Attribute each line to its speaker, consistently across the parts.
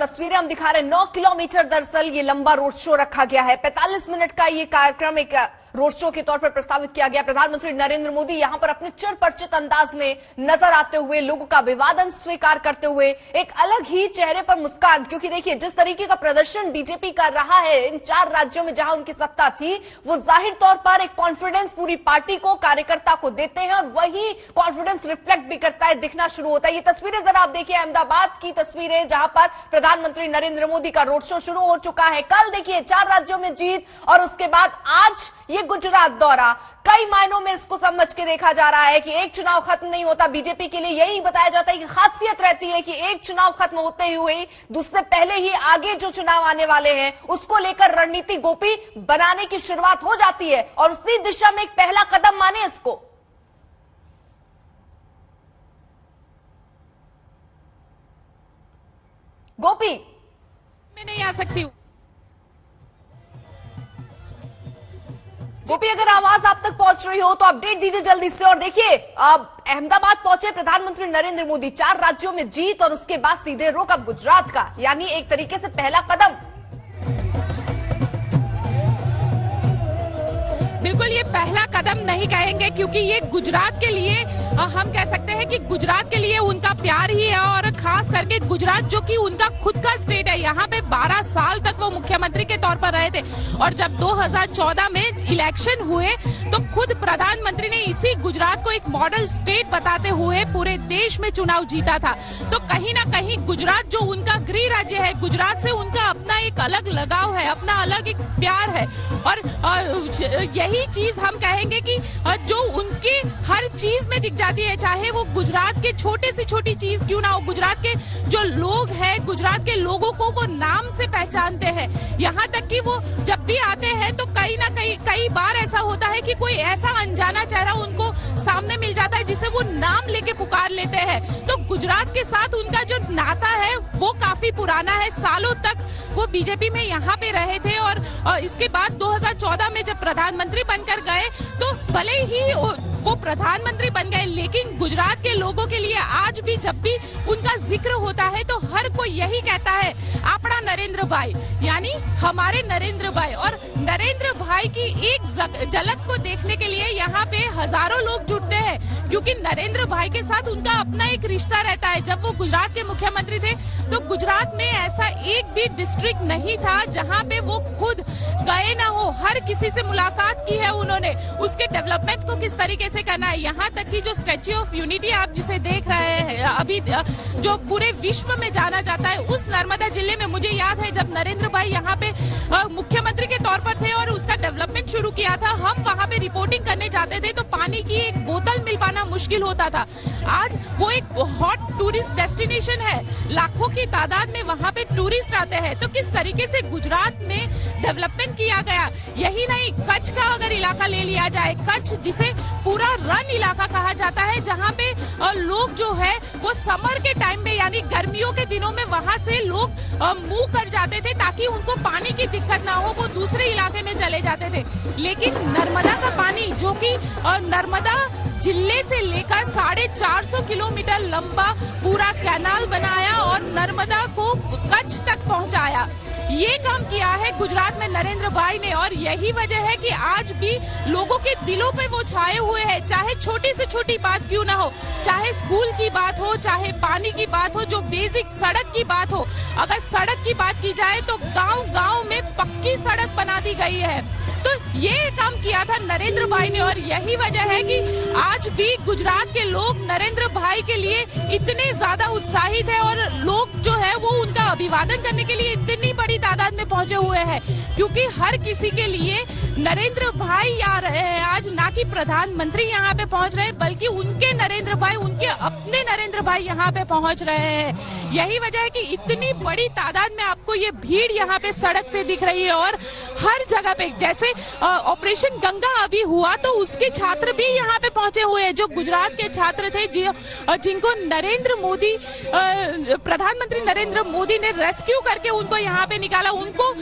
Speaker 1: तस्वीरें हम दिखा रहे हैं। 9 किलोमीटर दरअसल ये लंबा रोड शो रखा गया है। 45 मिनट का ये कार्यक्रम एक रोड शो के तौर पर प्रस्तावित किया गया। प्रधानमंत्री नरेंद्र मोदी यहां पर अपने चिरपरिचित अंदाज में नजर आते हुए, लोगों का अभिवादन स्वीकार करते हुए, एक अलग ही चेहरे पर मुस्कान। क्योंकि देखिए, जिस तरीके का प्रदर्शन बीजेपी कर रहा है इन 4 राज्यों में जहां उनकी सत्ता थी, वो जाहिर तौर पर एक कॉन्फिडेंस पूरी पार्टी को, कार्यकर्ता को देते हैं और वही कॉन्फिडेंस रिफ्लेक्ट भी करता है, दिखना शुरू होता है। ये तस्वीरें जरा आप देखिए, अहमदाबाद की तस्वीरें जहां पर प्रधानमंत्री नरेंद्र मोदी का रोड शो शुरू हो चुका है। कल देखिए 4 राज्यों में जीत और उसके बाद आज ये गुजरात दौरा। कई मायनों में इसको समझ के देखा जा रहा है कि एक चुनाव खत्म नहीं होता। बीजेपी के लिए यही बताया जाता है कि खासियत रहती है कि एक चुनाव खत्म होते हुए दूसरे पहले ही आगे जो चुनाव आने वाले हैं उसको लेकर रणनीति गोपी बनाने की शुरुआत हो जाती है और उसी दिशा में एक पहला कदम माने इसको। गोपी,
Speaker 2: मैं नहीं आ सकती हूँ।
Speaker 1: गोपी, अगर आवाज आप तक पहुंच रही हो तो अपडेट दीजिए जल्दी से। और देखिए, अब अहमदाबाद पहुंचे प्रधानमंत्री नरेंद्र मोदी। 4 राज्यों में जीत और उसके बाद सीधे रुख अब गुजरात का, यानी एक तरीके से पहला कदम।
Speaker 2: बिल्कुल ये पहला कदम नहीं कहेंगे, क्योंकि ये गुजरात के लिए हम कह सकते हैं कि गुजरात के लिए उनका प्यार ही है। और खास करके गुजरात जो कि उनका खुद का स्टेट है, यहाँ पे 12 साल तक वो मुख्यमंत्री के तौर पर रहे थे। और जब 2014 में इलेक्शन हुए तो खुद प्रधानमंत्री ने इसी गुजरात को एक मॉडल स्टेट बताते हुए पूरे देश में चुनाव जीता था। तो कहीं ना कहीं गुजरात जो उनका गृह राज्य है, गुजरात से उनका अपना एक अलग लगाव है, अपना अलग एक प्यार है। और यही चीज हम कहेंगे कि जो उनके हर चीज में दिख जाती है, चाहे वो गुजरात के छोटे से छोटी चीज क्यों ना हो। गुजरात के जो लोग हैं, गुजरात के लोगों को वो नाम से पहचानते हैं। यहाँ तक कि वो जब भी आते हैं तो कहीं ना कई बार ऐसा होता है कि कोई ऐसा अनजाना चेहरा उनको सामने मिल जाता है जिसे वो नाम लेके पुकार लेते हैं। तो गुजरात के साथ उनका जो नाता है वो काफी पुराना है। सालों तक वो बीजेपी में यहाँ पे रहे थे और इसके बाद 2014 में जब प्रधानमंत्री बनकर गए तो भले ही वो प्रधानमंत्री बन गए, लेकिन गुजरात के लोगों के लिए आज भी जब भी उनका जिक्र होता है तो हर कोई यही कहता है, अपना नरेंद्र भाई, यानी हमारे नरेंद्र भाई। और नरेंद्र भाई की एक झलक को देखने के लिए यहाँ पे हजारों लोग जुटते हैं, क्योंकि नरेंद्र भाई के साथ उनका अपना एक रिश्ता रहता है। जब वो गुजरात के मुख्यमंत्री थे तो गुजरात में ऐसा एक भी डिस्ट्रिक्ट नहीं था जहाँ पे वो खुद गए ना हो। हर किसी से मुलाकात की है उन्होंने, उसके डेवलपमेंट को किस तरीके से करना है। यहाँ तक कि जो स्टैच्यू ऑफ यूनिटी आप जिसे देख रहे हैं अभी, जो पूरे विश्व में जाना जाता है, उस नर्मदा जिले में मुझे याद है जब नरेंद्र भाई यहाँ पे मुख्यमंत्री के तौर पर थे और उसका डेवलपमेंट शुरू किया था, हम वहाँ पे रिपोर्टिंग करने जाते थे तो पानी की एक बोतल मिल पाना मुश्किल होता था। आज वो एक हॉट टूरिस्ट डेस्टिनेशन है, लाखों की तादाद में वहाँ पे टूरिस्ट आते हैं। तो किस तरीके से गुजरात में डेवलपमेंट किया गया। यही नहीं, कच्छ का अगर इलाका ले लिया जाए, कच्छ जिसे पूरा रन इलाका कहा जाता है, जहाँ पे लोग जो है वो समर के टाइम में यानी गर्मियों के दिनों में वहाँ से लोग मूव कर जाते थे ताकि उनको पानी की दिक्कत ना हो, वो दूसरे इलाके में चले जाते थे। लेकिन नर्मदा का पानी जो कि नर्मदा जिले से लेकर 450 किलोमीटर लंबा पूरा कैनाल बनाया और नर्मदा को कच्छ तक पहुंचाया, ये काम किया है गुजरात में नरेंद्र भाई ने। और यही वजह है कि आज भी लोगों के दिलों पे वो छाए हुए हैं, चाहे छोटी से छोटी बात क्यों ना हो, चाहे स्कूल की बात हो, चाहे पानी की बात हो, जो बेसिक सड़क की बात हो। अगर सड़क की बात की जाए तो गांव-गांव में पक्की सड़क बना दी गई है। तो ये काम किया था नरेंद्र भाई ने और यही वजह है कि आज भी गुजरात के लोग नरेंद्र भाई के लिए इतने ज्यादा उत्साहित है और लोग जो है वो उनका अभिवादन करने के लिए इतनी बड़ी तादाद में पहुंचे हुए हैं, क्योंकि हर किसी के लिए नरेंद्र भाई आ रहे हैं। आज ना कि प्रधानमंत्री यहाँ पे पहुंच रहे हैं, बल्कि उनके नरेंद्र भाई, उनके अपने नरेंद्र भाई यहाँ पे पहुंच रहे हैं। यही वजह है कि इतनी बड़ी तादाद में आपको ये भीड़ यहाँ पे सड़क पे दिख रही है। और हर जगह पे जैसे ऑपरेशन गंगा अभी हुआ तो उसके छात्र भी यहाँ पे पहुंचे हुए हैं, जो गुजरात के छात्र थे जिनको नरेंद्र मोदी, प्रधानमंत्री नरेंद्र मोदी ने रेस्क्यू करके उनको यहाँ पे निकाला। उनको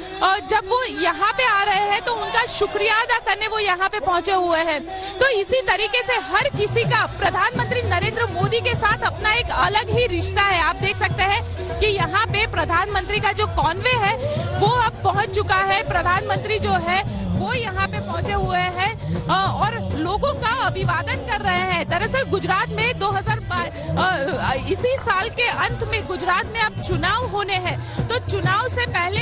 Speaker 2: जब वो यहाँ पे आ रहे हैं तो उनका शुक्रिया अदा करने वो यहाँ पे पहुंचे हुए हैं। तो इसी तरीके से हर किसी का प्रधानमंत्री नरेंद्र मोदी के साथ अपना एक अलग ही रिश्ता है। आप देख सकते हैं कि यहाँ पे प्रधानमंत्री का जो कॉन्वे है वो अब पहुंच चुका है। प्रधानमंत्री जो है वो यहाँ पे पहुंचे हुए हैं और लोगों का अभिवादन कर रहे हैं। दरअसल गुजरात में 2022 इसी साल के अंत में गुजरात में अब चुनाव होने हैं, तो चुनाव से पहले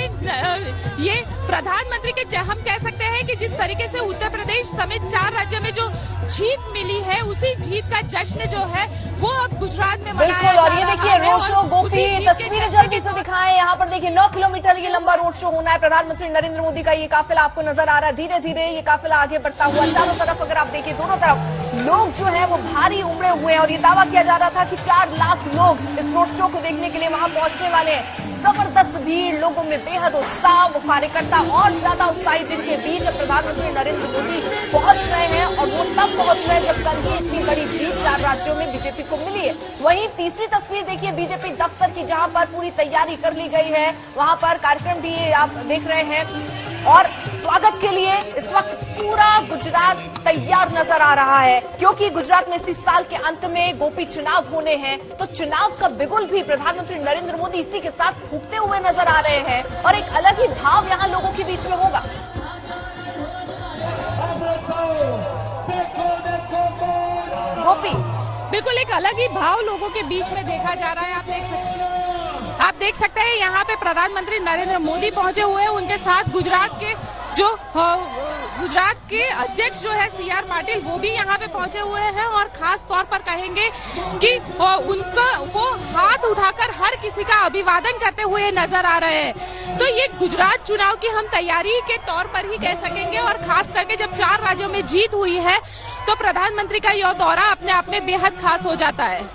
Speaker 2: ये प्रधानमंत्री के हम कह सकते हैं कि जिस तरीके से उत्तर प्रदेश समेत 4 राज्यों में जो जीत मिली है, उसी जीत का जश्न जो है वो अब गुजरात में मनाया जा रहा है।
Speaker 1: और ये देखिए रोड शो, गोपी तस्वीरें जल्दी से दिखाएं। यहाँ पर देखिए 9 किलोमीटर ये लंबा रोड शो होना है। प्रधानमंत्री नरेंद्र मोदी का ये काफिला आपको नजर आ रहा है। धीरे धीरे ये काफिला आगे बढ़ता हुआ, चारों तरफ अगर आप देखिए दोनों तरफ लोग जो है वो भारी उमड़े हुए हैं और ये दावा किया जा रहा था कि 4 लाख लोग इस रोड शो को देखने के लिए वहां पहुंचने वाले हैं। जबरदस्त भीड़, लोगों में बेहद उत्साह, वो कार्यकर्ता और ज्यादा उत्साहित जिनके बीच प्रधानमंत्री नरेंद्र मोदी पहुंच रहे हैं और वो तब पहुंच रहे हैं जब कल ही इतनी बड़ी जीत 4 राज्यों में बीजेपी को मिली है। वहीं तीसरी तस्वीर देखिए बीजेपी दफ्तर की, जहां पर पूरी तैयारी कर ली गई है। वहां पर कार्यक्रम भी आप देख रहे हैं और स्वागत के लिए इस वक्त पूरा गुजरात तैयार नजर आ रहा है, क्योंकि गुजरात में इसी साल के अंत में गोपी चुनाव होने हैं। तो चुनाव का बिगुल भी प्रधानमंत्री नरेंद्र मोदी इसी के साथ फूंकते हुए नजर आ रहे हैं और एक अलग ही भाव यहां लोगों के बीच में होगा। गोपी,
Speaker 2: बिल्कुल एक अलग ही भाव लोगों के बीच में देखा जा रहा है। आप देख सकते हैं यहाँ पे प्रधानमंत्री नरेंद्र मोदी पहुंचे हुए हैं। उनके साथ गुजरात के अध्यक्ष जो है CR पाटिल, वो भी यहाँ पे पहुंचे हुए हैं और खास तौर पर कहेंगे कि उनका वो हाथ उठाकर हर किसी का अभिवादन करते हुए नजर आ रहे हैं। तो ये गुजरात चुनाव की हम तैयारी के तौर पर ही कह सकेंगे और खास करके जब 4 राज्यों में जीत हुई है तो प्रधानमंत्री का यह दौरा अपने आप में बेहद खास हो जाता है।